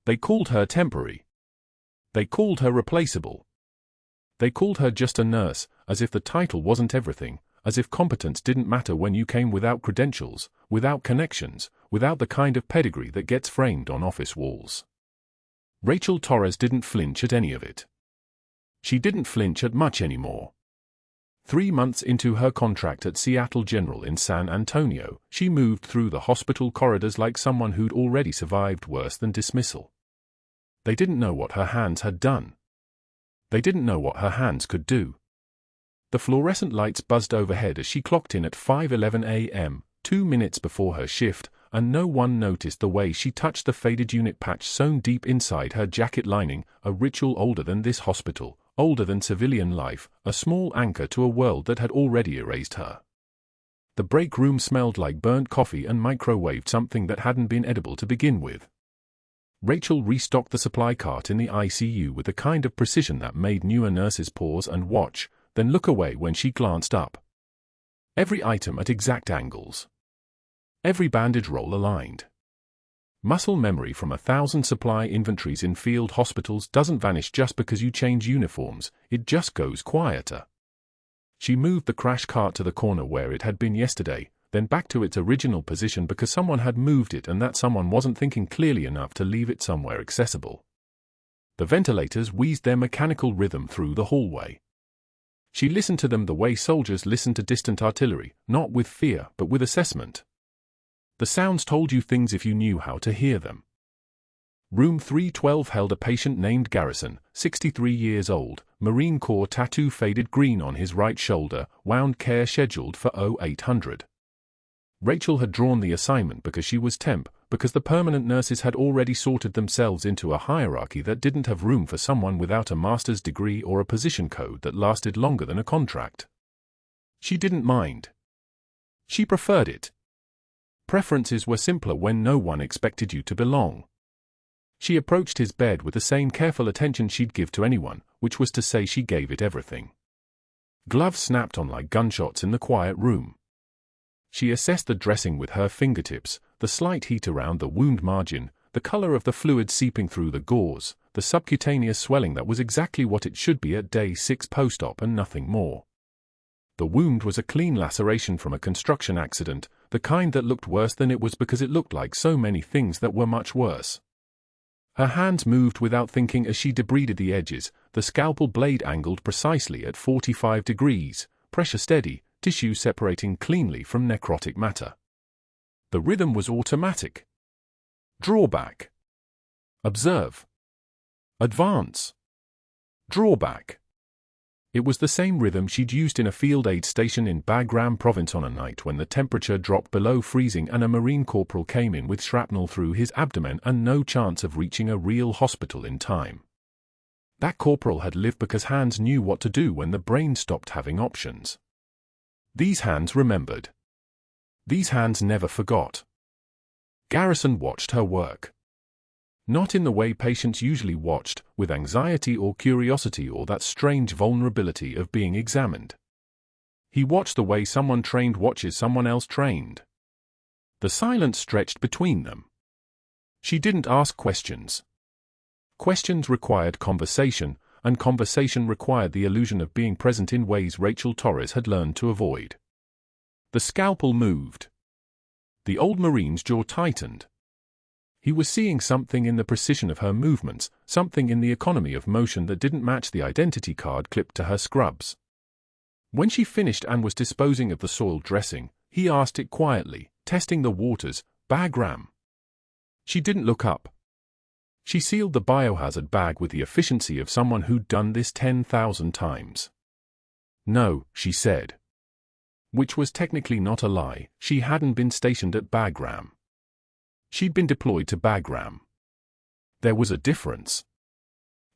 They called her temporary. They called her replaceable. They called her just a nurse, as if the title wasn't everything, as if competence didn't matter when you came without credentials, without connections, without the kind of pedigree that gets framed on office walls. Rachel Torres didn't flinch at any of it. She didn't flinch at much anymore. 3 months into her contract at Seattle General in San Antonio, she moved through the hospital corridors like someone who'd already survived worse than dismissal. They didn't know what her hands had done. They didn't know what her hands could do. The fluorescent lights buzzed overhead as she clocked in at 5:11 a.m., 2 minutes before her shift, and no one noticed the way she touched the faded unit patch sewn deep inside her jacket lining, a ritual older than this hospital, older than civilian life, a small anchor to a world that had already erased her. The break room smelled like burnt coffee and microwaved something that hadn't been edible to begin with. Rachel restocked the supply cart in the ICU with the kind of precision that made newer nurses pause and watch, then look away when she glanced up. Every item at exact angles. Every bandage roll aligned. Muscle memory from 1,000 supply inventories in field hospitals doesn't vanish just because you change uniforms, it just goes quieter. She moved the crash cart to the corner where it had been yesterday, then back to its original position because someone had moved it and that someone wasn't thinking clearly enough to leave it somewhere accessible. The ventilators wheezed their mechanical rhythm through the hallway. She listened to them the way soldiers listen to distant artillery, not with fear but with assessment. The sounds told you things if you knew how to hear them. Room 312 held a patient named Garrison, 63 years old, Marine Corps tattoo faded green on his right shoulder, wound care scheduled for 0800. Rachel had drawn the assignment because she was temp, because the permanent nurses had already sorted themselves into a hierarchy that didn't have room for someone without a master's degree or a position code that lasted longer than a contract. She didn't mind. She preferred it. Preferences were simpler when no one expected you to belong. She approached his bed with the same careful attention she'd give to anyone, which was to say she gave it everything. Gloves snapped on like gunshots in the quiet room. She assessed the dressing with her fingertips, the slight heat around the wound margin, the color of the fluid seeping through the gauze, the subcutaneous swelling that was exactly what it should be at day 6 post-op and nothing more. The wound was a clean laceration from a construction accident, the kind that looked worse than it was because it looked like so many things that were much worse. Her hands moved without thinking as she debrided the edges, the scalpel blade angled precisely at 45 degrees, pressure steady, tissue separating cleanly from necrotic matter. The rhythm was automatic. Draw back. Observe. Advance. Draw back. It was the same rhythm she'd used in a field aid station in Bagram province on a night when the temperature dropped below freezing and a Marine corporal came in with shrapnel through his abdomen and no chance of reaching a real hospital in time. That corporal had lived because hands knew what to do when the brain stopped having options. These hands remembered. These hands never forgot. Garrison watched her work. Not in the way patients usually watched, with anxiety or curiosity or that strange vulnerability of being examined. He watched the way someone trained watches someone else trained. The silence stretched between them. She didn't ask questions. Questions required conversation, and conversation required the illusion of being present in ways Rachel Torres had learned to avoid. The scalpel moved. The old Marine's jaw tightened. He was seeing something in the precision of her movements, something in the economy of motion that didn't match the identity card clipped to her scrubs. When she finished and was disposing of the soiled dressing, he asked it quietly, testing the waters, "Bagram?" She didn't look up. She sealed the biohazard bag with the efficiency of someone who'd done this 10,000 times. "No," she said. Which was technically not a lie, she hadn't been stationed at Bagram. She'd been deployed to Bagram. There was a difference.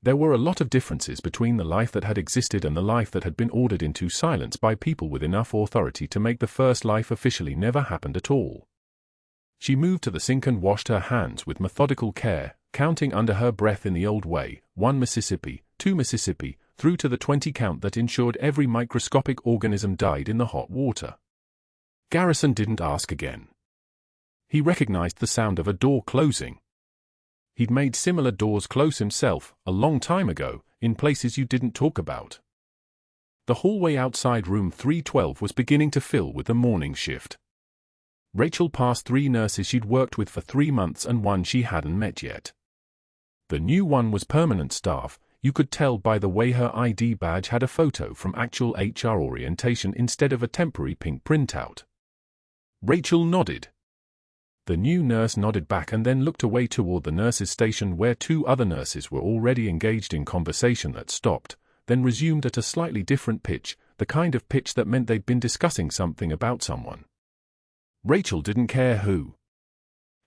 There were a lot of differences between the life that had existed and the life that had been ordered into silence by people with enough authority to make the first life officially never happened at all. She moved to the sink and washed her hands with methodical care, counting under her breath in the old way, 1 Mississippi, 2 Mississippi, through to the 20 count that ensured every microscopic organism died in the hot water. Garrison didn't ask again. He recognized the sound of a door closing. He'd made similar doors close himself, a long time ago, in places you didn't talk about. The hallway outside room 312 was beginning to fill with the morning shift. Rachel passed 3 nurses she'd worked with for 3 months and one she hadn't met yet. The new one was permanent staff. You could tell by the way her ID badge had a photo from actual HR orientation instead of a temporary pink printout. Rachel nodded. The new nurse nodded back and then looked away toward the nurses' station where 2 other nurses were already engaged in conversation that stopped, then resumed at a slightly different pitch, the kind of pitch that meant they'd been discussing something about someone. Rachel didn't care who.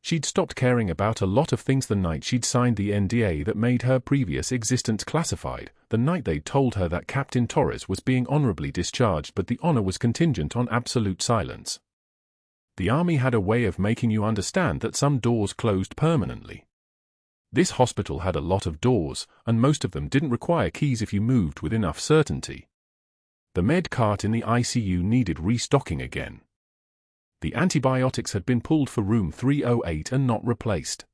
She'd stopped caring about a lot of things the night she'd signed the NDA that made her previous existence classified, the night they'd told her that Captain Torres was being honorably discharged but the honor was contingent on absolute silence. The army had a way of making you understand that some doors closed permanently. This hospital had a lot of doors, and most of them didn't require keys if you moved with enough certainty. The med cart in the ICU needed restocking again. The antibiotics had been pulled for room 308 and not replaced.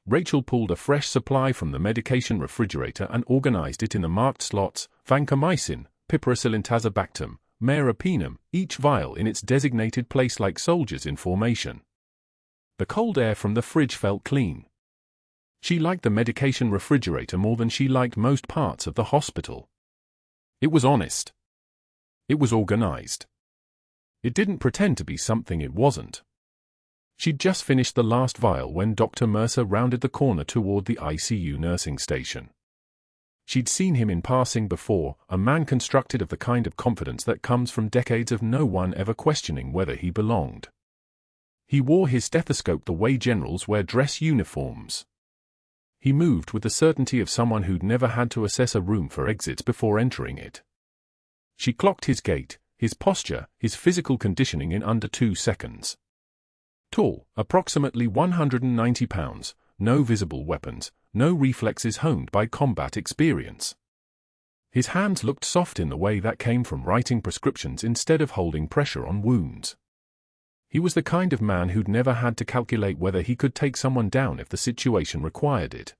Rachel pulled a fresh supply from the medication refrigerator and organized it in the marked slots: vancomycin, piperacillin-tazobactam, meropenem, each vial in its designated place like soldiers in formation. The cold air from the fridge felt clean. She liked the medication refrigerator more than she liked most parts of the hospital. It was honest. It was organized. It didn't pretend to be something it wasn't. She'd just finished the last vial when Dr. Mercer rounded the corner toward the ICU nursing station. She'd seen him in passing before, a man constructed of the kind of confidence that comes from decades of no one ever questioning whether he belonged. He wore his stethoscope the way generals wear dress uniforms. He moved with the certainty of someone who'd never had to assess a room for exits before entering it. She clocked his gait, his posture, his physical conditioning in under 2 seconds. Tall, approximately 190 pounds, no visible weapons, no reflexes honed by combat experience. His hands looked soft in the way that came from writing prescriptions instead of holding pressure on wounds. He was the kind of man who'd never had to calculate whether he could take someone down if the situation required it.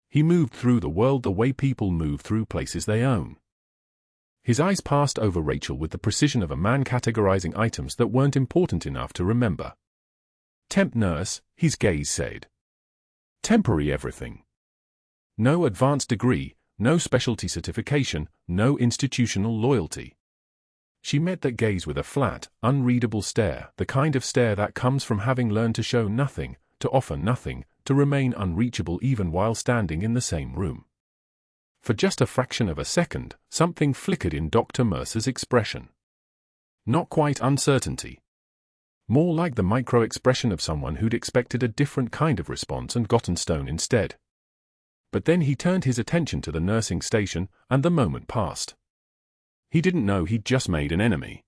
He moved through the world the way people move through places they own. His eyes passed over Rachel with the precision of a man categorizing items that weren't important enough to remember. Temp nurse, his gaze said. Temporary everything. No advanced degree, no specialty certification, no institutional loyalty. She met that gaze with a flat, unreadable stare, the kind of stare that comes from having learned to show nothing, to offer nothing, to remain unreachable even while standing in the same room. For just a fraction of a second, something flickered in Dr. Mercer's expression. Not quite uncertainty. More like the micro-expression of someone who'd expected a different kind of response and gotten stone instead. But then he turned his attention to the nursing station, and the moment passed. He didn't know he'd just made an enemy.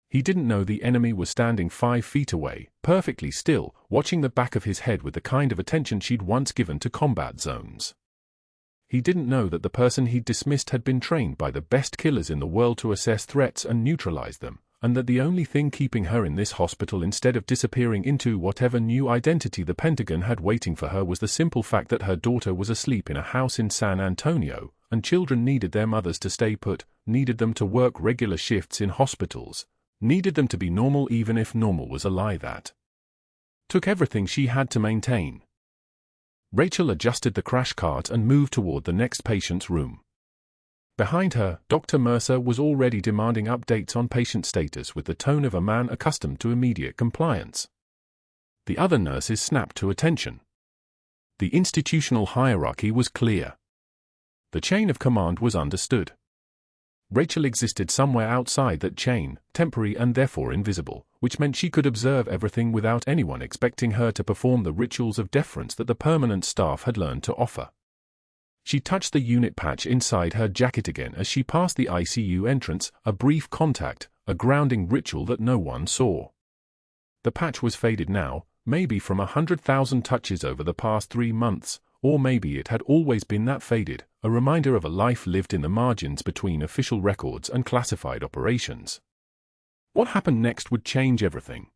He didn't know the enemy was standing 5 feet away, perfectly still, watching the back of his head with the kind of attention she'd once given to combat zones. He didn't know that the person he'd dismissed had been trained by the best killers in the world to assess threats and neutralize them, and that the only thing keeping her in this hospital instead of disappearing into whatever new identity the Pentagon had waiting for her was the simple fact that her daughter was asleep in a house in San Antonio, and children needed their mothers to stay put, needed them to work regular shifts in hospitals, needed them to be normal even if normal was a lie that took everything she had to maintain. Rachel adjusted the crash cart and moved toward the next patient's room. Behind her, Dr. Mercer was already demanding updates on patient status with the tone of a man accustomed to immediate compliance. The other nurses snapped to attention. The institutional hierarchy was clear. The chain of command was understood. Rachel existed somewhere outside that chain, temporary and therefore invisible, which meant she could observe everything without anyone expecting her to perform the rituals of deference that the permanent staff had learned to offer. She touched the unit patch inside her jacket again as she passed the ICU entrance, a brief contact, a grounding ritual that no one saw. The patch was faded now, maybe from 100,000 touches over the past 3 months, or maybe it had always been that faded, a reminder of a life lived in the margins between official records and classified operations. What happened next would change everything.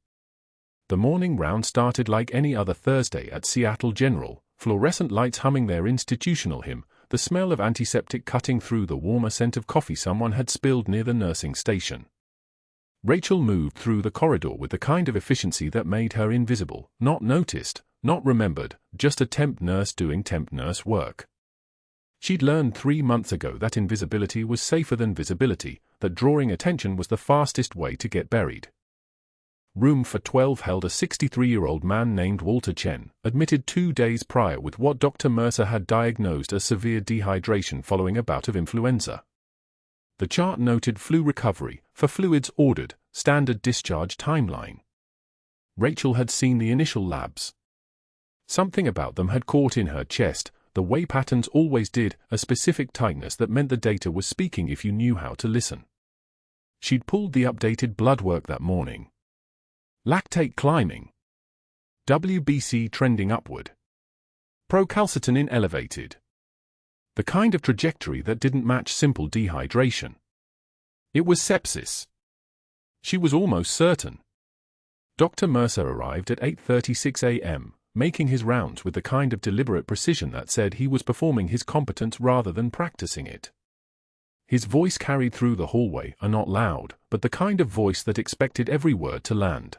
The morning round started like any other Thursday at Seattle General, fluorescent lights humming their institutional hymn, the smell of antiseptic cutting through the warmer scent of coffee someone had spilled near the nursing station. Rachel moved through the corridor with the kind of efficiency that made her invisible, not noticed, not remembered, just a temp nurse doing temp nurse work. She'd learned 3 months ago that invisibility was safer than visibility, that drawing attention was the fastest way to get buried. Room for 12 held a 63-year-old man named Walter Chen, admitted 2 days prior with what Dr. Mercer had diagnosed as severe dehydration following a bout of influenza. The chart noted flu recovery, for fluids ordered, standard discharge timeline. Rachel had seen the initial labs. Something about them had caught in her chest, the way patterns always did, a specific tightness that meant the data was speaking if you knew how to listen. She'd pulled the updated blood work that morning. Lactate climbing. WBC trending upward. Procalcitonin elevated. The kind of trajectory that didn't match simple dehydration. It was sepsis. She was almost certain. Dr. Mercer arrived at 8:36 a.m., making his rounds with the kind of deliberate precision that said he was performing his competence rather than practicing it. His voice carried through the hallway, not loud, but the kind of voice that expected every word to land.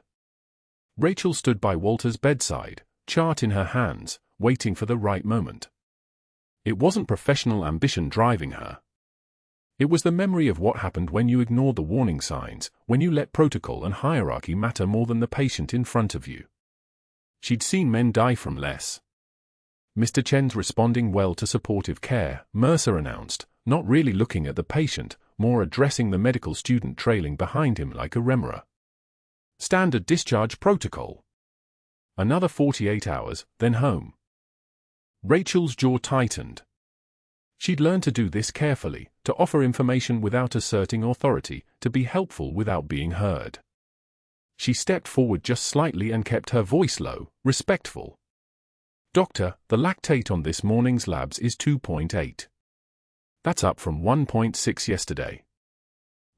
Rachel stood by Walter's bedside, chart in her hands, waiting for the right moment. It wasn't professional ambition driving her. It was the memory of what happened when you ignored the warning signs, when you let protocol and hierarchy matter more than the patient in front of you. She'd seen men die from less. Mr. Chen's responding well to supportive care, Mercer announced, not really looking at the patient, more addressing the medical student trailing behind him like a remora. Standard discharge protocol. Another 48 hours, then home. Rachel's jaw tightened. She'd learned to do this carefully, to offer information without asserting authority, to be helpful without being heard. She stepped forward just slightly and kept her voice low, respectful. Doctor, the lactate on this morning's labs is 2.8. That's up from 1.6 yesterday.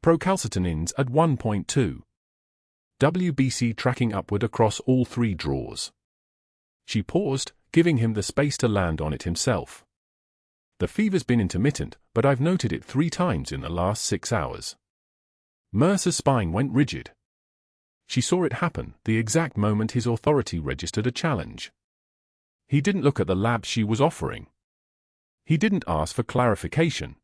Procalcitonin's at 1.2. WBC tracking upward across all 3 drawers. She paused, giving him the space to land on it himself. The fever's been intermittent, but I've noted it 3 times in the last 6 hours. Mercer's spine went rigid. She saw it happen, the exact moment his authority registered a challenge. He didn't look at the labs she was offering. He didn't ask for clarification.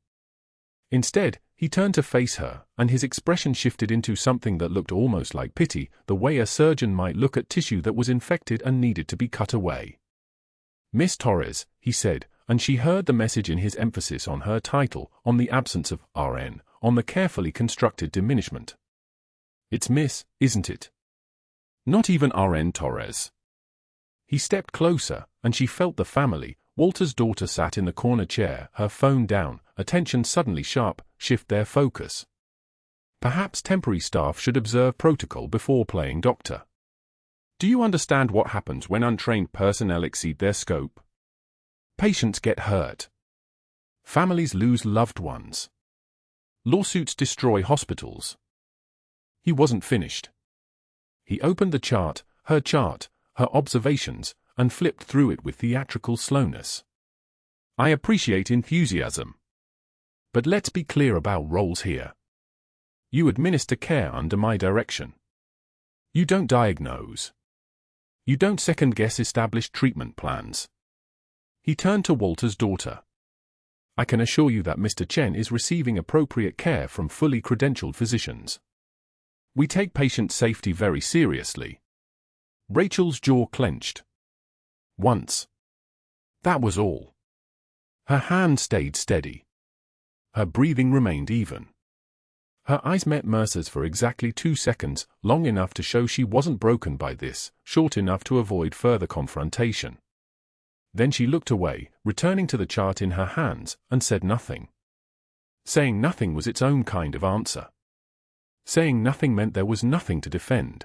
Instead, he turned to face her, and his expression shifted into something that looked almost like pity, the way a surgeon might look at tissue that was infected and needed to be cut away. Miss Torres, he said, and she heard the message in his emphasis on her title, on the absence of RN, on the carefully constructed diminishment. It's Miss, isn't it? Not even RN Torres. He stepped closer, and she felt the family. Walter's daughter sat in the corner chair, her phone down, attention suddenly sharp, shift their focus. Perhaps temporary staff should observe protocol before playing doctor. Do you understand what happens when untrained personnel exceed their scope? Patients get hurt. Families lose loved ones. Lawsuits destroy hospitals. He wasn't finished. He opened the chart, her observations, and flipped through it with theatrical slowness. I appreciate enthusiasm. But let's be clear about roles here. You administer care under my direction. You don't diagnose. You don't second-guess established treatment plans. He turned to Walter's daughter. I can assure you that Mr. Chen is receiving appropriate care from fully credentialed physicians. We take patient safety very seriously. Rachel's jaw clenched. Once. That was all. Her hand stayed steady. Her breathing remained even. Her eyes met Mercer's for exactly 2 seconds, long enough to show she wasn't broken by this, short enough to avoid further confrontation. Then she looked away, returning to the chart in her hands, and said nothing. Saying nothing was its own kind of answer. Saying nothing meant there was nothing to defend.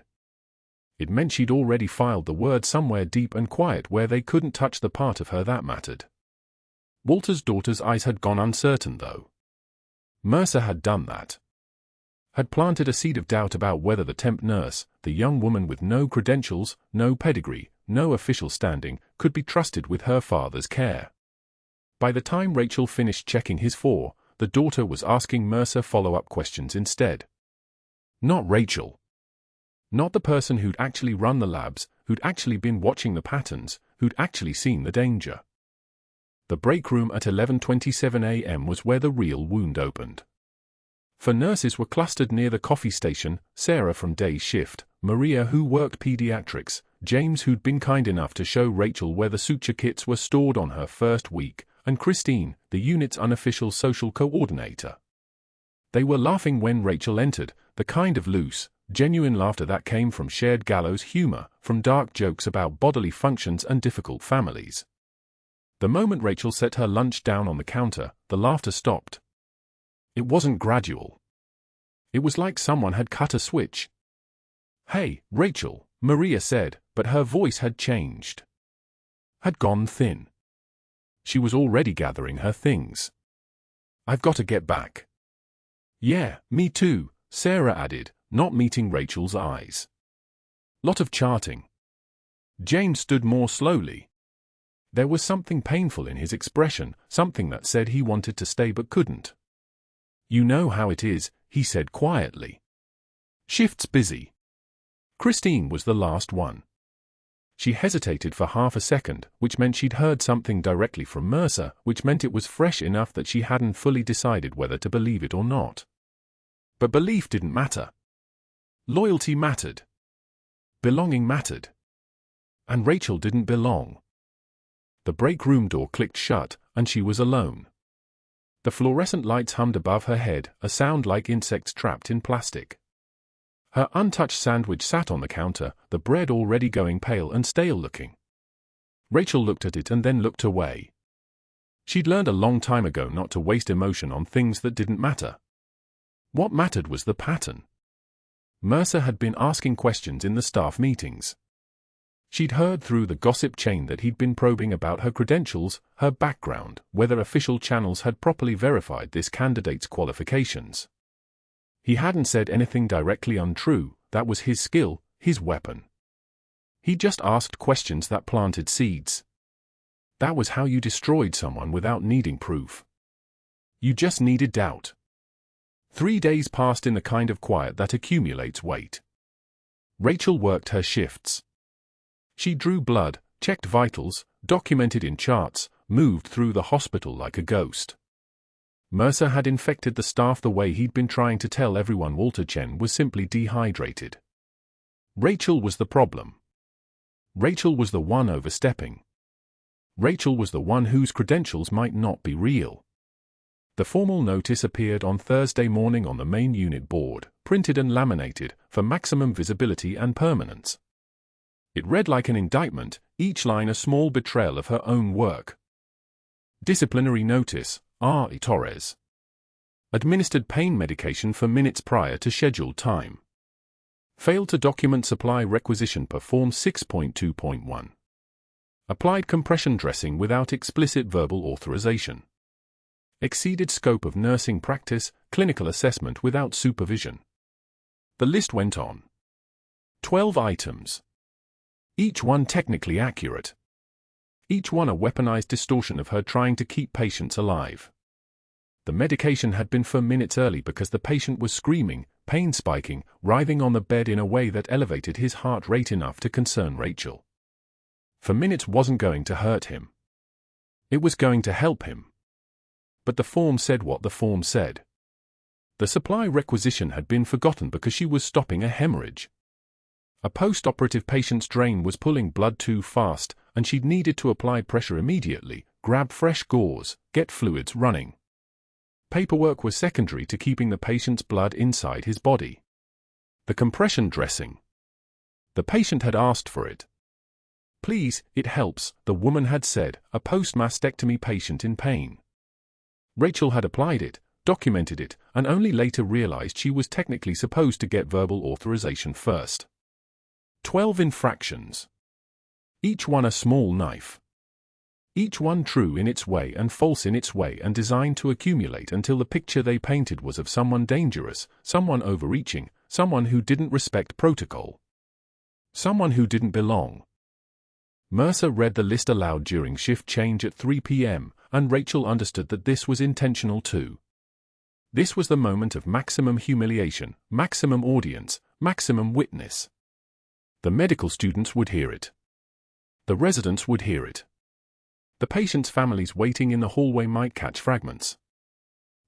It meant she'd already filed the word somewhere deep and quiet where they couldn't touch the part of her that mattered. Walter's daughter's eyes had gone uncertain, though. Mercer had done that. Had planted a seed of doubt about whether the temp nurse, the young woman with no credentials, no pedigree, no official standing, could be trusted with her father's care. By the time Rachel finished checking his the daughter was asking Mercer follow-up questions instead. Not Rachel. Not the person who'd actually run the labs, who'd actually been watching the patterns, who'd actually seen the danger. The break room at 11:27 a.m. was where the real wound opened. For nurses were clustered near the coffee station: Sarah from day shift, Maria who worked pediatrics, James who'd been kind enough to show Rachel where the suture kits were stored on her first week, and Christine, the unit's unofficial social coordinator. They were laughing when Rachel entered, the kind of loose, genuine laughter that came from shared gallows humor, from dark jokes about bodily functions and difficult families. The moment Rachel set her lunch down on the counter, the laughter stopped. It wasn't gradual. It was like someone had cut a switch. "Hey, Rachel," Maria said, but her voice had changed. Had gone thin. She was already gathering her things. "I've got to get back." "Yeah, me too," Sarah added, not meeting Rachel's eyes. "Lot of charting." James stood more slowly. There was something painful in his expression, something that said he wanted to stay but couldn't. "You know how it is," he said quietly. "Shift's busy." Christine was the last one. She hesitated for half a second, which meant she'd heard something directly from Mercer, which meant it was fresh enough that she hadn't fully decided whether to believe it or not. But belief didn't matter. Loyalty mattered. Belonging mattered. And Rachel didn't belong. The break room door clicked shut, and she was alone. The fluorescent lights hummed above her head, a sound like insects trapped in plastic. Her untouched sandwich sat on the counter, the bread already going pale and stale-looking. Rachel looked at it and then looked away. She'd learned a long time ago not to waste emotion on things that didn't matter. What mattered was the pattern. Mercer had been asking questions in the staff meetings. She'd heard through the gossip chain that he'd been probing about her credentials, her background, whether official channels had properly verified this candidate's qualifications. He hadn't said anything directly untrue, that was his skill, his weapon. He just asked questions that planted seeds. That was how you destroyed someone without needing proof. You just needed doubt. 3 days passed in the kind of quiet that accumulates weight. Rachel worked her shifts. She drew blood, checked vitals, documented in charts, moved through the hospital like a ghost. Mercer had infected the staff the way he'd been trying to tell everyone Walter Chen was simply dehydrated. Rachel was the problem. Rachel was the one overstepping. Rachel was the one whose credentials might not be real. The formal notice appeared on Thursday morning on the main unit board, printed and laminated, for maximum visibility and permanence. It read like an indictment, each line a small betrayal of her own work. Disciplinary notice, Torres. Administered pain medication for minutes prior to scheduled time. Failed to document supply requisition per Form 6.2.1. Applied compression dressing without explicit verbal authorization. Exceeded scope of nursing practice, clinical assessment without supervision. The list went on. 12 items. Each one technically accurate. Each one a weaponized distortion of her trying to keep patients alive. The medication had been for minutes early because the patient was screaming, pain spiking, writhing on the bed in a way that elevated his heart rate enough to concern Rachel. For minutes wasn't going to hurt him. It was going to help him. But the form said what the form said. The supply requisition had been forgotten because she was stopping a hemorrhage. A post-operative patient's drain was pulling blood too fast, and she'd needed to apply pressure immediately, grab fresh gauze, get fluids running. Paperwork was secondary to keeping the patient's blood inside his body. The compression dressing. The patient had asked for it. "Please, it helps," the woman had said, a post-mastectomy patient in pain. Rachel had applied it, documented it, and only later realized she was technically supposed to get verbal authorization first. 12 infractions. Each one a small knife. Each one true in its way and false in its way and designed to accumulate until the picture they painted was of someone dangerous, someone overreaching, someone who didn't respect protocol. Someone who didn't belong. Mercer read the list aloud during shift change at 3 p.m., and Rachel understood that this was intentional too. This was the moment of maximum humiliation, maximum audience, maximum witness. The medical students would hear it. The residents would hear it. The patients' families waiting in the hallway might catch fragments.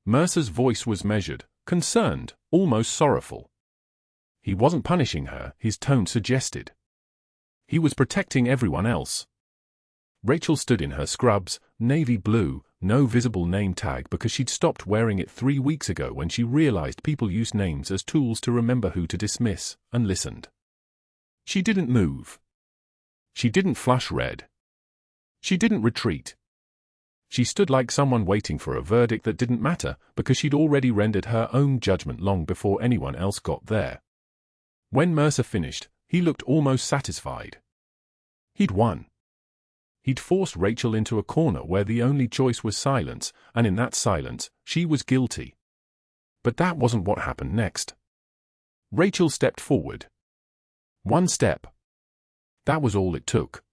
Mercer's voice was measured, concerned, almost sorrowful. He wasn't punishing her, his tone suggested. He was protecting everyone else. Rachel stood in her scrubs, navy blue, no visible name tag because she'd stopped wearing it 3 weeks ago when she realized people used names as tools to remember who to dismiss, and listened. She didn't move. She didn't flush red. She didn't retreat. She stood like someone waiting for a verdict that didn't matter because she'd already rendered her own judgment long before anyone else got there. When Mercer finished, he looked almost satisfied. He'd won. He'd forced Rachel into a corner where the only choice was silence, and in that silence, she was guilty. But that wasn't what happened next. Rachel stepped forward. One step. That was all it took.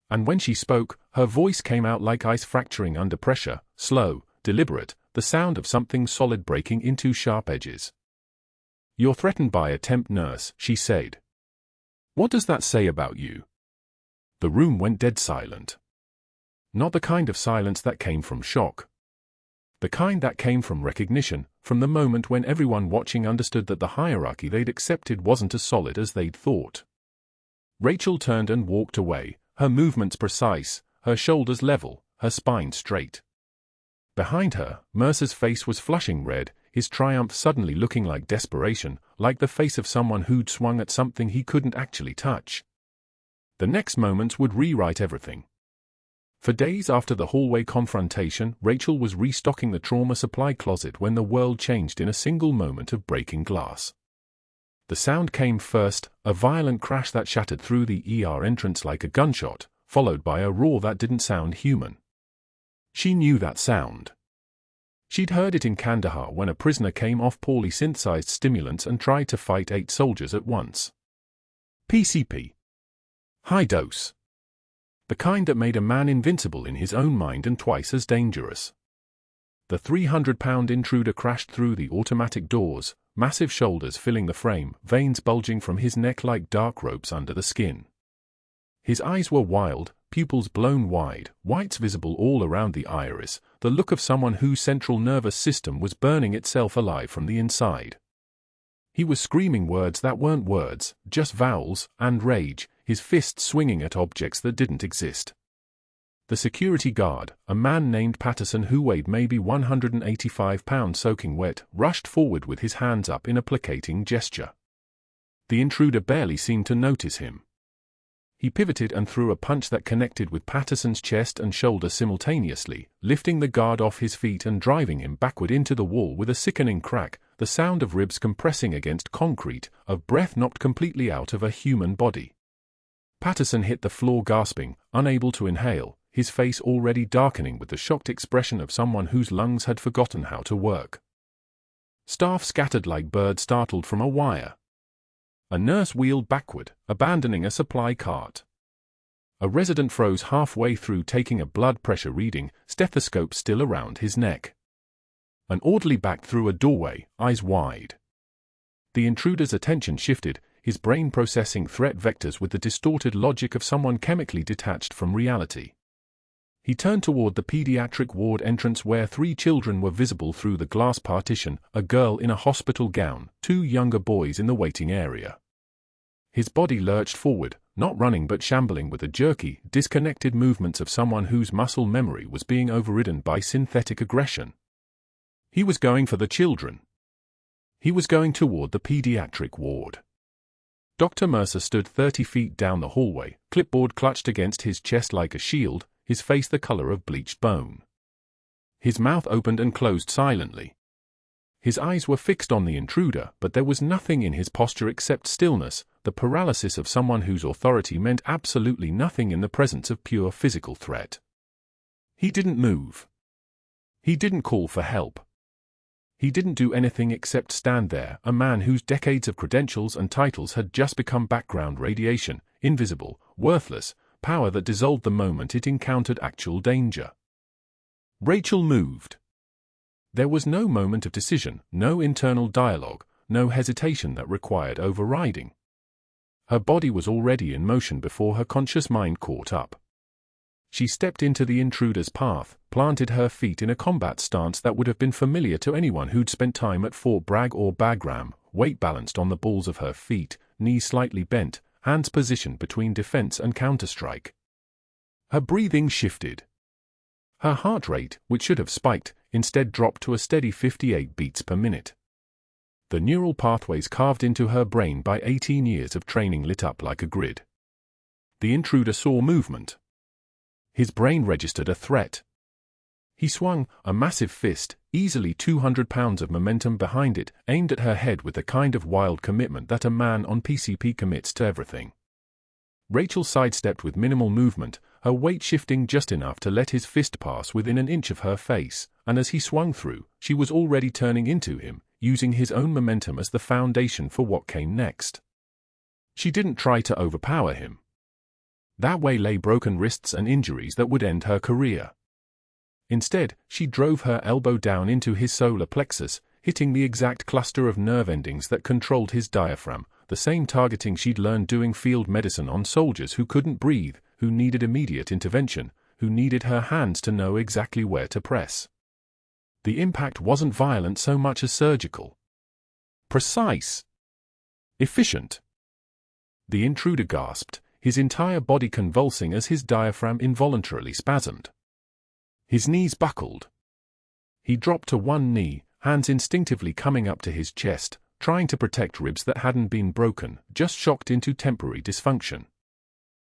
And when she spoke, her voice came out like ice fracturing under pressure, slow, deliberate, the sound of something solid breaking into sharp edges. "You're threatened by a temp nurse," she said. "What does that say about you?" The room went dead silent. Not the kind of silence that came from shock. The kind that came from recognition, from the moment when everyone watching understood that the hierarchy they'd accepted wasn't as solid as they'd thought. Rachel turned and walked away, her movements precise, her shoulders level, her spine straight. Behind her, Mercer's face was flushing red, his triumph suddenly looking like desperation, like the face of someone who'd swung at something he couldn't actually touch. The next moments would rewrite everything. For days after the hallway confrontation, Rachel was restocking the trauma supply closet when the world changed in a single moment of breaking glass. The sound came first, a violent crash that shattered through the ER entrance like a gunshot, followed by a roar that didn't sound human. She knew that sound. She'd heard it in Kandahar when a prisoner came off poorly synthesized stimulants and tried to fight 8 soldiers at once. PCP. High dose. The kind that made a man invincible in his own mind and twice as dangerous. The 300-pound intruder crashed through the automatic doors, massive shoulders filling the frame, veins bulging from his neck like dark ropes under the skin. His eyes were wild, pupils blown wide, whites visible all around the iris, the look of someone whose central nervous system was burning itself alive from the inside. He was screaming words that weren't words, just vowels, and rage, his fists swinging at objects that didn't exist. The security guard, a man named Patterson who weighed maybe 185 pounds soaking wet, rushed forward with his hands up in a placating gesture. The intruder barely seemed to notice him. He pivoted and threw a punch that connected with Patterson's chest and shoulder simultaneously, lifting the guard off his feet and driving him backward into the wall with a sickening crack, the sound of ribs compressing against concrete, of breath knocked completely out of a human body. Patterson hit the floor gasping, unable to inhale, his face already darkening with the shocked expression of someone whose lungs had forgotten how to work. Staff scattered like birds startled from a wire. A nurse wheeled backward, abandoning a supply cart. A resident froze halfway through taking a blood pressure reading, stethoscope still around his neck. An orderly backed through a doorway, eyes wide. The intruder's attention shifted, his brain processing threat vectors with the distorted logic of someone chemically detached from reality. He turned toward the pediatric ward entrance where 3 children were visible through the glass partition, a girl in a hospital gown, 2 younger boys in the waiting area. His body lurched forward, not running but shambling with the jerky, disconnected movements of someone whose muscle memory was being overridden by synthetic aggression. He was going for the children. He was going toward the pediatric ward. Dr. Mercer stood 30 feet down the hallway, clipboard clutched against his chest like a shield, his face the color of bleached bone. His mouth opened and closed silently. His eyes were fixed on the intruder, but there was nothing in his posture except stillness, the paralysis of someone whose authority meant absolutely nothing in the presence of pure physical threat. He didn't move. He didn't call for help. He didn't do anything except stand there, a man whose decades of credentials and titles had just become background radiation, invisible, worthless, power that dissolved the moment it encountered actual danger. Rachel moved. There was no moment of decision, no internal dialogue, no hesitation that required overriding. Her body was already in motion before her conscious mind caught up. She stepped into the intruder's path, planted her feet in a combat stance that would have been familiar to anyone who'd spent time at Fort Bragg or Bagram, weight balanced on the balls of her feet, knees slightly bent, hands positioned between defense and counterstrike. Her breathing shifted. Her heart rate, which should have spiked, instead dropped to a steady 58 beats per minute. The neural pathways carved into her brain by 18 years of training lit up like a grid. The intruder saw movement. His brain registered a threat. He swung, a massive fist, easily 200 pounds of momentum behind it, aimed at her head with the kind of wild commitment that a man on PCP commits to everything. Rachel sidestepped with minimal movement, her weight shifting just enough to let his fist pass within an inch of her face, and as he swung through, she was already turning into him, using his own momentum as the foundation for what came next. She didn't try to overpower him. That way lay broken wrists and injuries that would end her career. Instead, she drove her elbow down into his solar plexus, hitting the exact cluster of nerve endings that controlled his diaphragm, the same targeting she'd learned doing field medicine on soldiers who couldn't breathe, who needed immediate intervention, who needed her hands to know exactly where to press. The impact wasn't violent so much as surgical. Precise. Efficient. The intruder gasped, his entire body convulsing as his diaphragm involuntarily spasmed. His knees buckled. He dropped to one knee, hands instinctively coming up to his chest, trying to protect ribs that hadn't been broken, just shocked into temporary dysfunction.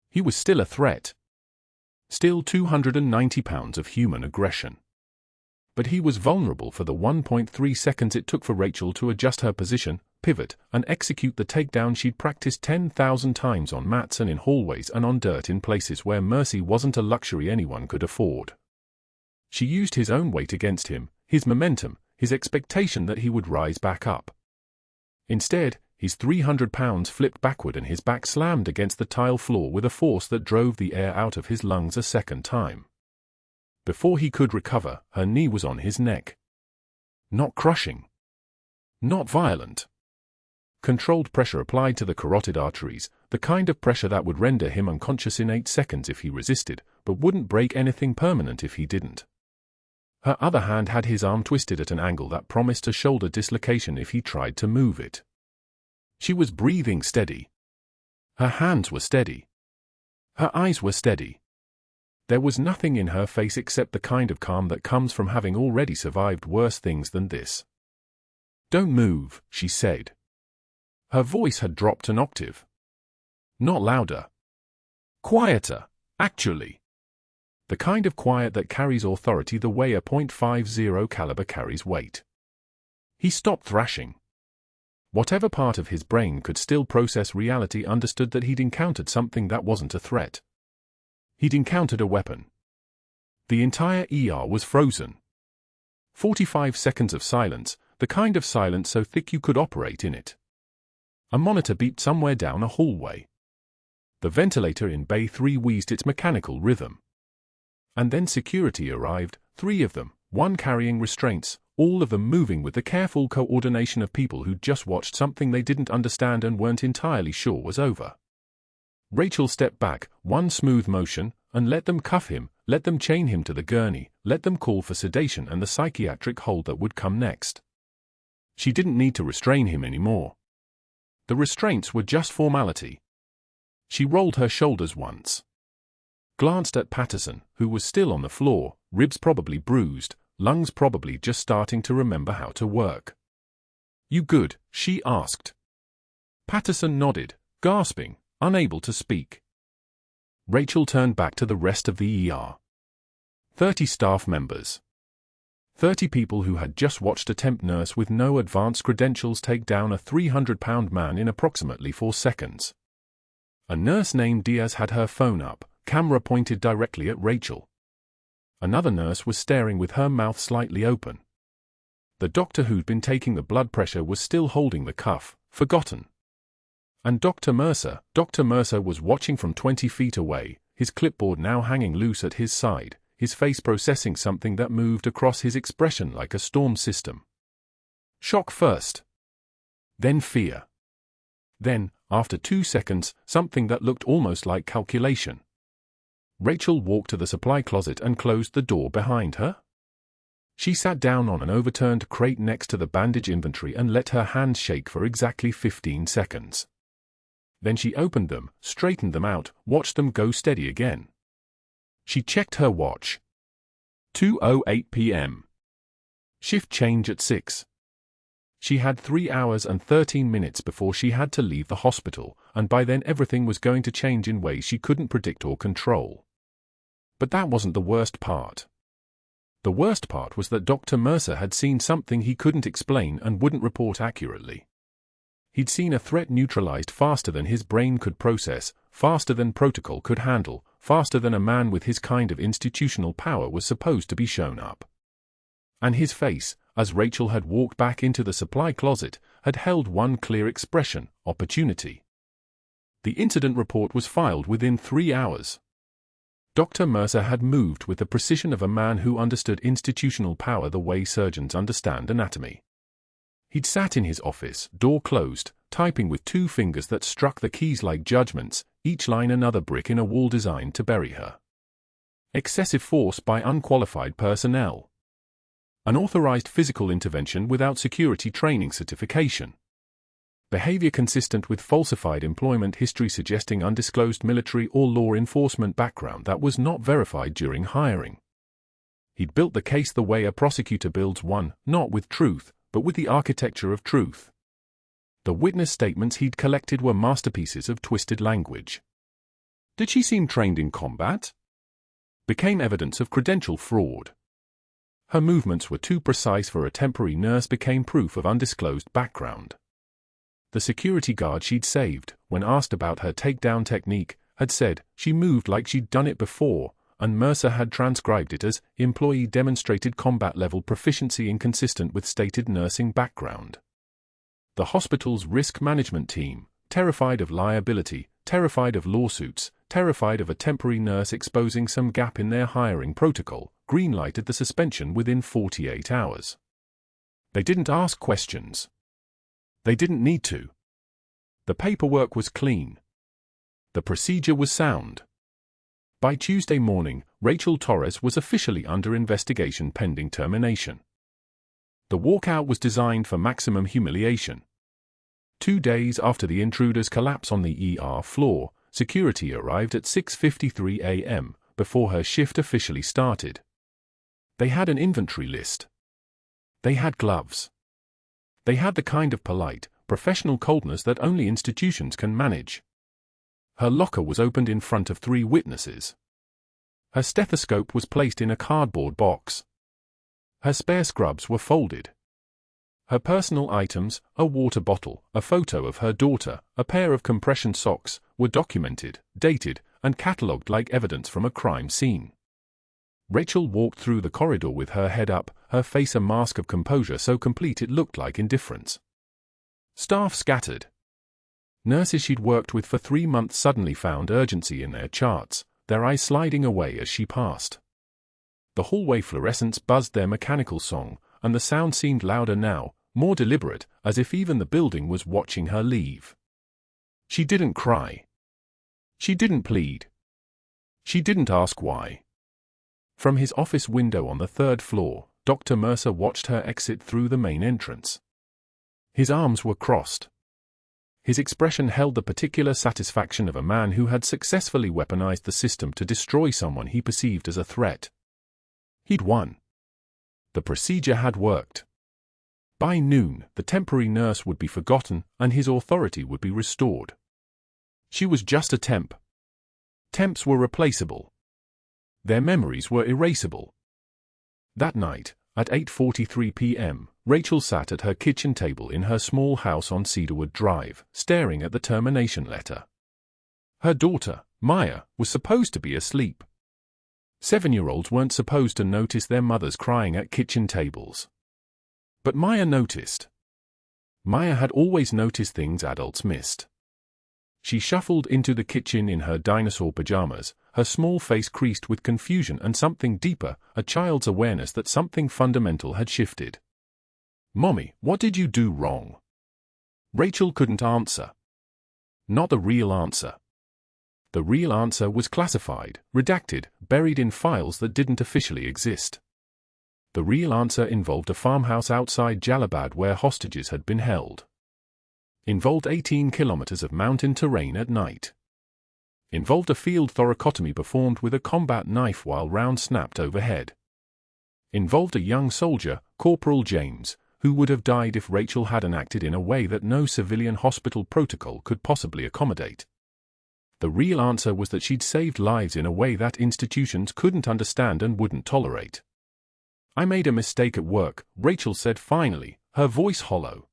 He was still a threat. Still 290 pounds of human aggression. But he was vulnerable for the 1.3 seconds it took for Rachel to adjust her position, pivot, and execute the takedown she'd practiced 10,000 times on mats and in hallways and on dirt in places where mercy wasn't a luxury anyone could afford. She used his own weight against him, his momentum, his expectation that he would rise back up. Instead, his 300 pounds flipped backward and his back slammed against the tile floor with a force that drove the air out of his lungs a second time. Before he could recover, her knee was on his neck. Not crushing. Not violent. Controlled pressure applied to the carotid arteries, the kind of pressure that would render him unconscious in 8 seconds if he resisted, but wouldn't break anything permanent if he didn't. Her other hand had his arm twisted at an angle that promised a shoulder dislocation if he tried to move it. She was breathing steady. Her hands were steady. Her eyes were steady. There was nothing in her face except the kind of calm that comes from having already survived worse things than this. "Don't move," she said. Her voice had dropped an octave. Not louder. Quieter, actually. The kind of quiet that carries authority the way a .50 caliber carries weight. He stopped thrashing. Whatever part of his brain could still process reality understood that he'd encountered something that wasn't a threat. He'd encountered a weapon. The entire ER was frozen. 45 seconds of silence, the kind of silence so thick you could operate in it. A monitor beeped somewhere down a hallway. The ventilator in Bay 3 wheezed its mechanical rhythm. And then security arrived, 3 of them, one carrying restraints, all of them moving with the careful coordination of people who'd just watched something they didn't understand and weren't entirely sure was over. Rachel stepped back, one smooth motion, and let them cuff him, let them chain him to the gurney, let them call for sedation and the psychiatric hold that would come next. She didn't need to restrain him anymore. The restraints were just formality. She rolled her shoulders once. Glanced at Patterson, who was still on the floor, ribs probably bruised, lungs probably just starting to remember how to work. "You good?" she asked. Patterson nodded, gasping, unable to speak. Rachel turned back to the rest of the ER. 30 staff members. 30 people who had just watched a temp nurse with no advanced credentials take down a 300-pound man in approximately 4 seconds. A nurse named Diaz had her phone up, camera pointed directly at Rachel. Another nurse was staring with her mouth slightly open. The doctor who'd been taking the blood pressure was still holding the cuff, forgotten. And Dr. Mercer was watching from 20 feet away, his clipboard now hanging loose at his side, his face processing something that moved across his expression like a storm system. Shock first. Then fear. Then, after 2 seconds, something that looked almost like calculation. Rachel walked to the supply closet and closed the door behind her. She sat down on an overturned crate next to the bandage inventory and let her hands shake for exactly 15 seconds. Then she opened them, straightened them out, watched them go steady again. She checked her watch. 2:08 p.m. Shift change at 6. She had 3 hours and 13 minutes before she had to leave the hospital, and by then everything was going to change in ways she couldn't predict or control. But that wasn't the worst part. The worst part was that Dr. Mercer had seen something he couldn't explain and wouldn't report accurately. He'd seen a threat neutralized faster than his brain could process, faster than protocol could handle, faster than a man with his kind of institutional power was supposed to be shown up. And his face, as Rachel had walked back into the supply closet, had held one clear expression: opportunity. The incident report was filed within 3 hours. Dr. Mercer had moved with the precision of a man who understood institutional power the way surgeons understand anatomy. He'd sat in his office, door closed, typing with 2 fingers that struck the keys like judgments, each line another brick in a wall designed to bury her. Excessive force by unqualified personnel. Unauthorized physical intervention without security training certification. Behavior consistent with falsified employment history suggesting undisclosed military or law enforcement background that was not verified during hiring. He'd built the case the way a prosecutor builds one, not with truth, but with the architecture of truth. The witness statements he'd collected were masterpieces of twisted language. Did she seem trained in combat? Became evidence of credential fraud. Her movements were too precise for a temporary nurse became proof of undisclosed background. The security guard she'd saved, when asked about her takedown technique, had said she moved like she'd done it before, and Mercer had transcribed it as employee demonstrated combat level proficiency inconsistent with stated nursing background. The hospital's risk management team, terrified of liability, terrified of lawsuits, terrified of a temporary nurse exposing some gap in their hiring protocol, green-lighted the suspension within 48 hours. They didn't ask questions. They didn't need to. The paperwork was clean. The procedure was sound. By Tuesday morning, Rachel Torres was officially under investigation pending termination. The walkout was designed for maximum humiliation. 2 days after the intruder's collapse on the ER floor, security arrived at 6:53 a.m., before her shift officially started. They had an inventory list. They had gloves. They had the kind of polite, professional coldness that only institutions can manage. Her locker was opened in front of 3 witnesses. Her stethoscope was placed in a cardboard box. Her spare scrubs were folded. Her personal items, a water bottle, a photo of her daughter, a pair of compression socks, were documented, dated, and catalogued like evidence from a crime scene. Rachel walked through the corridor with her head up, her face a mask of composure so complete it looked like indifference. Staff scattered. Nurses she'd worked with for 3 months suddenly found urgency in their charts, their eyes sliding away as she passed. The hallway fluorescents buzzed their mechanical song, and the sound seemed louder now, more deliberate, as if even the building was watching her leave. She didn't cry. She didn't plead. She didn't ask why. From his office window on the 3rd floor, Dr. Mercer watched her exit through the main entrance. His arms were crossed. His expression held the particular satisfaction of a man who had successfully weaponized the system to destroy someone he perceived as a threat. He'd won. The procedure had worked. By noon, the temporary nurse would be forgotten, and his authority would be restored. She was just a temp. Temps were replaceable. Their memories were erasable. That night, at 8:43 p.m., Rachel sat at her kitchen table in her small house on Cedarwood Drive, staring at the termination letter. Her daughter, Maya, was supposed to be asleep. 7-year-olds weren't supposed to notice their mothers crying at kitchen tables. But Maya noticed. Maya had always noticed things adults missed. She shuffled into the kitchen in her dinosaur pajamas, her small face creased with confusion and something deeper, a child's awareness that something fundamental had shifted. "Mommy, what did you do wrong?" Rachel couldn't answer. Not the real answer. The real answer was classified, redacted, buried in files that didn't officially exist. The real answer involved a farmhouse outside Jalalabad where hostages had been held. Involved 18 kilometers of mountain terrain at night. Involved a field thoracotomy performed with a combat knife while rounds snapped overhead. Involved a young soldier, Corporal James, who would have died if Rachel hadn't acted in a way that no civilian hospital protocol could possibly accommodate. The real answer was that she'd saved lives in a way that institutions couldn't understand and wouldn't tolerate. "I made a mistake at work," Rachel said finally, her voice hollow.